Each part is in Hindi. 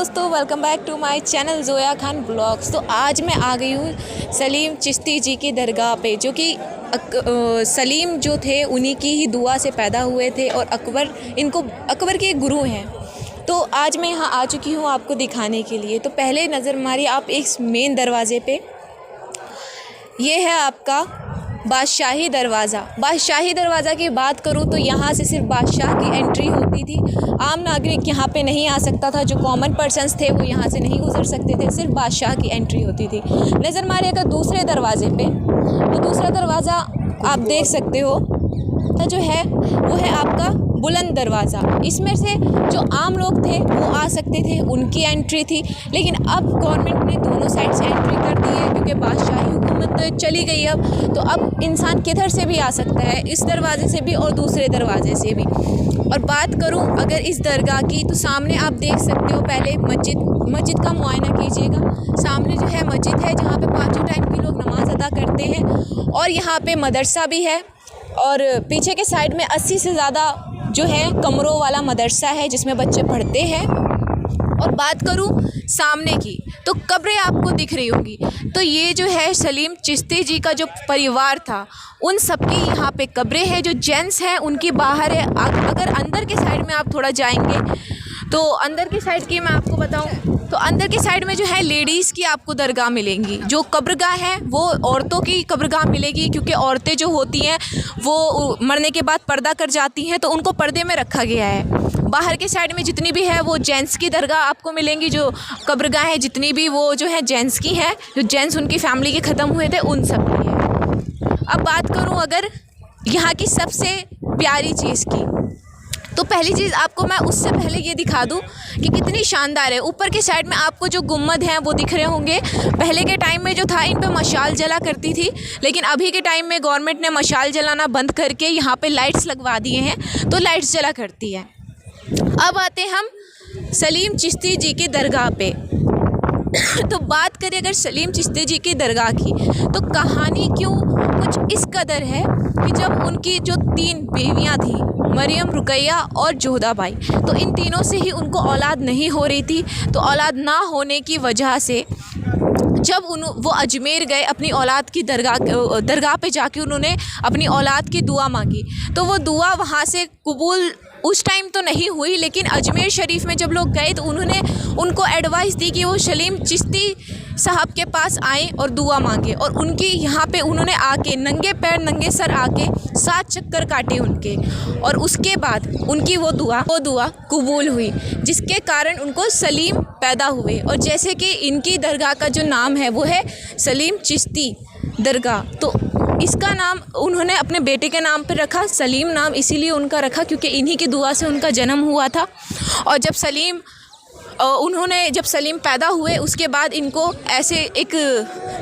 दोस्तों, welcome back to my channel Zoya Khan vlogs. तो आज मैं आ गई हूँ सलीम चिश्ती जी की दरगाह पे, जो कि सलीम जो थे उन्हीं की ही दुआ से पैदा हुए थे और अकबर के गुरु हैं। तो आज मैं यहाँ आ चुकी हूँ आपको दिखाने के लिए। तो पहले नज़र मारिए आप एक मेन दरवाज़े पे, ये है आपका बादशाही दरवाज़ा। बादशाही दरवाज़ा की बात करूँ तो यहाँ से सिर्फ बादशाह की एंट्री होती थी, आम नागरिक यहाँ पे नहीं आ सकता था। जो कॉमन पर्सन्स थे वो यहाँ से नहीं गुजर सकते थे, सिर्फ बादशाह की एंट्री होती थी। नज़र मारिए अगर दूसरे दरवाजे पे, तो दूसरा दरवाज़ा आप देख सकते हो जो है वो है आपका बुलंद दरवाज़ा। इसमें से जो आम लोग थे वो आ सकते थे, उनकी एंट्री थी। लेकिन अब गवर्नमेंट ने दोनों साइड से एंट्री कर दी है, क्योंकि बादशाही हुकूमत तो चली गई अब। तो अब इंसान किधर से भी आ सकता है, इस दरवाजे से भी और दूसरे दरवाजे से भी। और बात करूं अगर इस दरगाह की, तो सामने आप देख सकते हो, पहले मस्जिद का मुआयना कीजिएगा। सामने जो है मस्जिद है, जहाँ पे 5 टाइम की लोग नमाज़ अदा करते हैं, और यहाँ पे मदरसा भी है। और पीछे के साइड में 80 से ज़्यादा जो है कमरों वाला मदरसा है, जिसमें बच्चे पढ़ते हैं। और बात करूं सामने की, तो कब्रें आपको दिख रही होंगी। तो ये जो है सलीम चिश्ती जी का जो परिवार था, उन सबकी यहाँ पे कब्रें हैं। जो जेंट्स हैं उनकी बाहर है। अगर अंदर के साइड में आप थोड़ा जाएंगे, तो अंदर की साइड की मैं आपको बताऊं, तो अंदर की साइड में जो है लेडीज़ की आपको दरगाह मिलेंगी। जो कब्रगाह है वो औरतों की कब्रगाह मिलेगी, क्योंकि औरतें जो होती हैं वो मरने के बाद पर्दा कर जाती हैं, तो उनको पर्दे में रखा गया है। बाहर के साइड में जितनी भी है वो जेंट्स की दरगाह आपको मिलेंगी। जो कब्रगाह है जितनी भी वो जो है जेंट्स की है, जो जेंट्स उनकी फैमिली के ख़त्म हुए थे उन सब की है। अब बात करूँ अगर यहाँ की सबसे प्यारी चीज़ की, तो पहली चीज़ आपको मैं उससे पहले ये दिखा दूँ कि कितनी शानदार है। ऊपर के साइड में आपको जो गुम्बद हैं वो दिख रहे होंगे। पहले के टाइम में जो था, इन पे मशाल जला करती थी, लेकिन अभी के टाइम में गवर्नमेंट ने मशाल जलाना बंद करके यहाँ पे लाइट्स लगवा दिए हैं, तो लाइट्स जला करती है। अब आते हम सलीम चिश्ती जी की दरगाह पे। तो बात करें अगर सलीम चिश्ती जी की दरगाह की, तो कहानी क्यों कुछ इस कदर है कि जब उनकी जो 3 बीवियाँ थी, मरियम, रुकैया और जोधा बाई, तो इन तीनों से ही उनको औलाद नहीं हो रही थी। तो औलाद ना होने की वजह से जब वो अजमेर गए, अपनी औलाद की दरगाह पे जाके उन्होंने अपनी औलाद की दुआ मांगी। तो वो दुआ वहाँ से कबूल उस टाइम तो नहीं हुई, लेकिन अजमेर शरीफ में जब लोग गए तो उन्होंने उनको एडवाइस दी कि वो सलीम चिश्ती साहब के पास आएँ और दुआ मांगे। और उनकी यहाँ पे उन्होंने आके नंगे पैर नंगे सर आके 7 चक्कर काटे उनके, और उसके बाद उनकी वो दुआ कबूल हुई, जिसके कारण उनको सलीम पैदा हुए। और जैसे कि इनकी दरगाह का जो नाम है वो है सलीम चिश्ती दरगाह। तो इसका नाम उन्होंने अपने बेटे के नाम पर रखा, सलीम नाम इसीलिए उनका रखा क्योंकि इन्हीं की दुआ से उनका जन्म हुआ था। और जब सलीम पैदा हुए, उसके बाद इनको ऐसे एक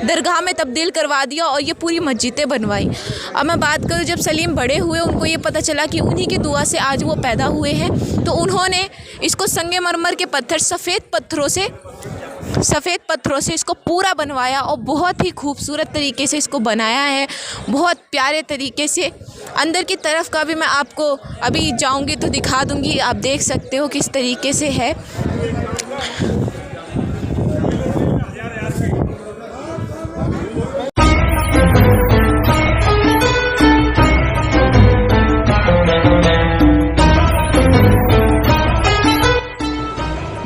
दरगाह में तब्दील करवा दिया और ये पूरी मस्जिदें बनवाई। अब मैं बात करूँ, जब सलीम बड़े हुए, उनको ये पता चला कि उन्हीं की दुआ से आज वो पैदा हुए हैं, तो उन्होंने इसको संगमरमर के पत्थर, सफ़ेद पत्थरों से इसको पूरा बनवाया और बहुत ही खूबसूरत तरीके से इसको बनाया है, बहुत प्यारे तरीके से। अंदर की तरफ का भी मैं आपको अभी जाऊंगी तो दिखा दूंगी, आप देख सकते हो किस तरीके से है।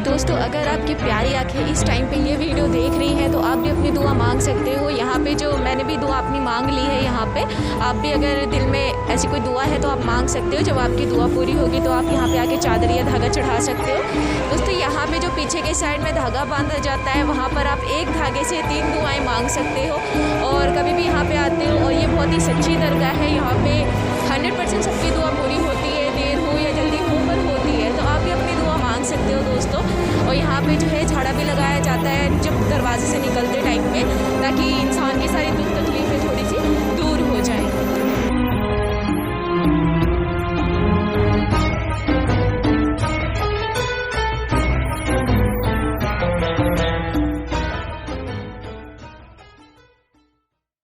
दोस्तों, अगर आपकी प्यारी आंखें इस टाइम पे ये वीडियो देख रही हैं, तो आप भी अपनी दुआ मांग सकते हो। यहाँ पे जो मैंने भी दुआ अपनी मांग ली है, यहाँ पे आप भी अगर दिल में ऐसी कोई दुआ है तो आप मांग सकते हो। जब आपकी दुआ पूरी होगी तो आप यहाँ पे आके चादर या धागा चढ़ा सकते हो। दोस्तों, यहाँ पे जो पीछे के साइड में धागा बांधा जाता है, वहाँ पर आप एक धागे से 3 दुआएँ मांग सकते हो। और कभी भी यहाँ पर आते हो, और ये बहुत ही सच्ची दरगाह है। यहाँ पर 100% सबकी दुआ पूरी होती है, देर हो या जल्दी हो, पर होती है। तो आप भी अपनी दुआ मांग सकते हो दोस्तों। और यहाँ पे जो है झाड़ा भी लगाया जाता है जब दरवाजे से निकलते टाइम पे, ताकि इंसान की सारी दुख तकलीफें थोड़ी सी